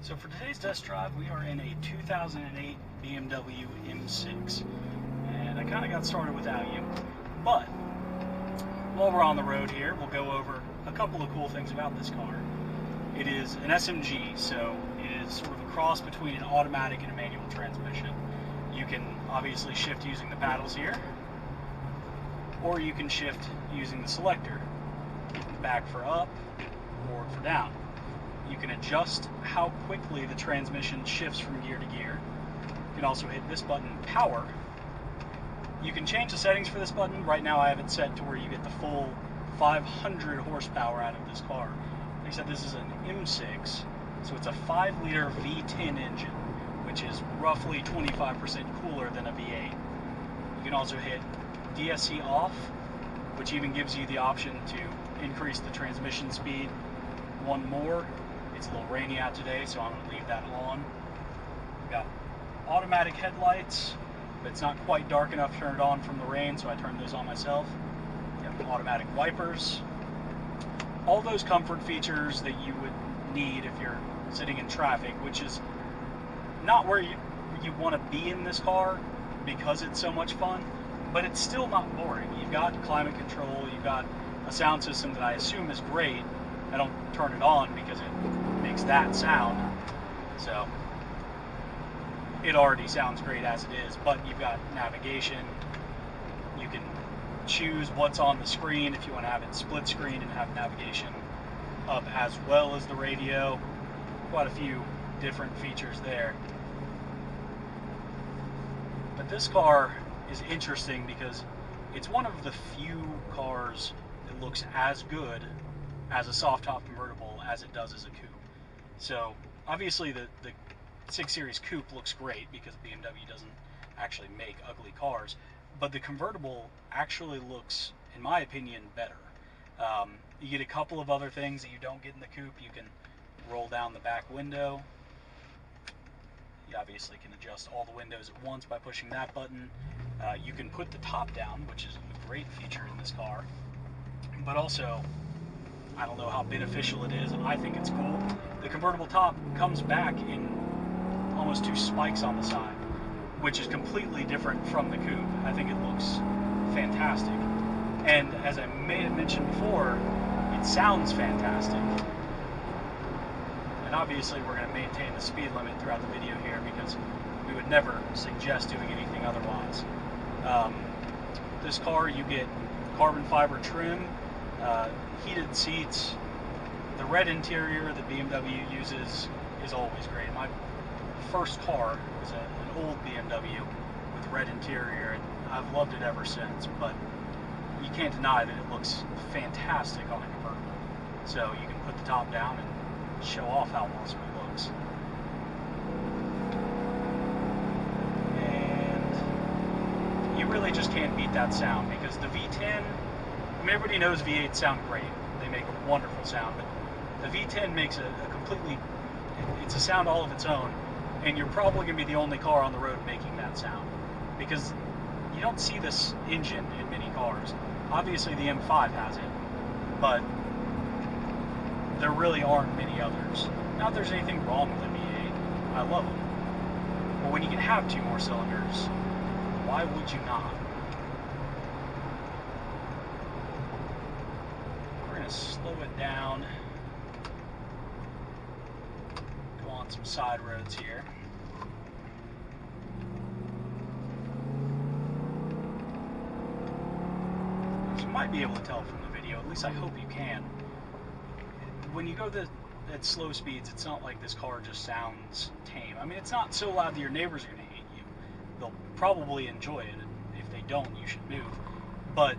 So for today's test drive, we are in a 2008 BMW M6. And I kind of got started without you. But while we're on the road here, we'll go over a couple of cool things about this car. It is an SMG, so it is sort of a cross between an automatic and a manual transmission. You can obviously shift using the paddles here, or you can shift using the selector, back for up, forward for down. You can adjust how quickly the transmission shifts from gear to gear. You can also hit this button, power. You can change the settings for this button. Right now I have it set to where you get the full 500 horsepower out of this car. Like I said, this is an M6, so it's a 5-liter V10 engine, which is roughly 25% cooler than a V8. You can also hit DSC off, which even gives you the option to increase the transmission speed one more. It's a little rainy out today, so I'm going to leave that on. We've got automatic headlights, but it's not quite dark enough to turn it on from the rain, so I turned those on myself. You have automatic wipers. All those comfort features that you would need if you're sitting in traffic, which is not where you want to be in this car because it's so much fun, but it's still not boring. You've got climate control, you've got a sound system that I assume is great. I don't turn it on because it makes that sound, so it already sounds great as it is, but you've got navigation. You can choose what's on the screen if you want to have it split screen and have navigation up as well as the radio. Quite a few different features there. But this car is interesting because it's one of the few cars that looks as good as a soft top convertible as it does as a coupe. So obviously the 6 Series coupe looks great because BMW doesn't actually make ugly cars, but the convertible actually looks, in my opinion, better. You get a couple of other things that you don't get in the coupe. You can roll down the back window. You obviously can adjust all the windows at once by pushing that button. You can put the top down, which is a great feature in this car, but also I don't know how beneficial it is. I think it's cool. The convertible top comes back in almost 2 spikes on the side, which is completely different from the coupe. I think it looks fantastic. And as I may have mentioned before, it sounds fantastic. And obviously we're going to maintain the speed limit throughout the video here because we would never suggest doing anything otherwise. This car, you get carbon fiber trim, heated seats. The red interior that BMW uses is always great. My first car was an old BMW with red interior, and I've loved it ever since, but you can't deny that it looks fantastic on a convertible. So you can put the top down and show off how awesome it looks. And you really just can't beat that sound because the V10, I mean, everybody knows V8s sound great. They make a wonderful sound, but the V10 makes a completely, it's a sound all of its own, and you're probably going to be the only car on the road making that sound because you don't see this engine in many cars. Obviously the M5 has it, but there really aren't many others. Not that there's anything wrong with a V8. I love them. But when you can have 2 more cylinders, why would you not? Slow it down, go on some side roads here. As you might be able to tell from the video, at least I hope you can, when you go at slow speeds, it's not like this car just sounds tame. I mean, it's not so loud that your neighbors are going to hate you. They'll probably enjoy it, and if they don't, you should move. But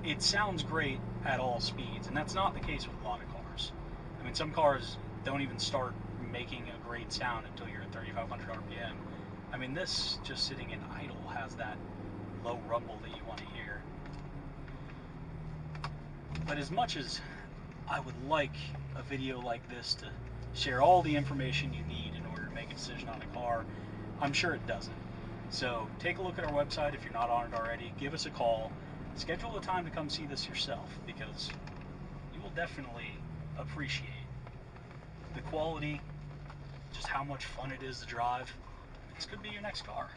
it sounds great at all speeds, and that's not the case with a lot of cars. I mean, some cars don't even start making a great sound until you're at 3,500 RPM. I mean, this, just sitting in idle, has that low rumble that you want to hear. But as much as I would like a video like this to share all the information you need in order to make a decision on a car, I'm sure it doesn't. So take a look at our website if you're not on it already. Give us a call. Schedule a time to come see this yourself because you will definitely appreciate the quality, just how much fun it is to drive, this could be your next car.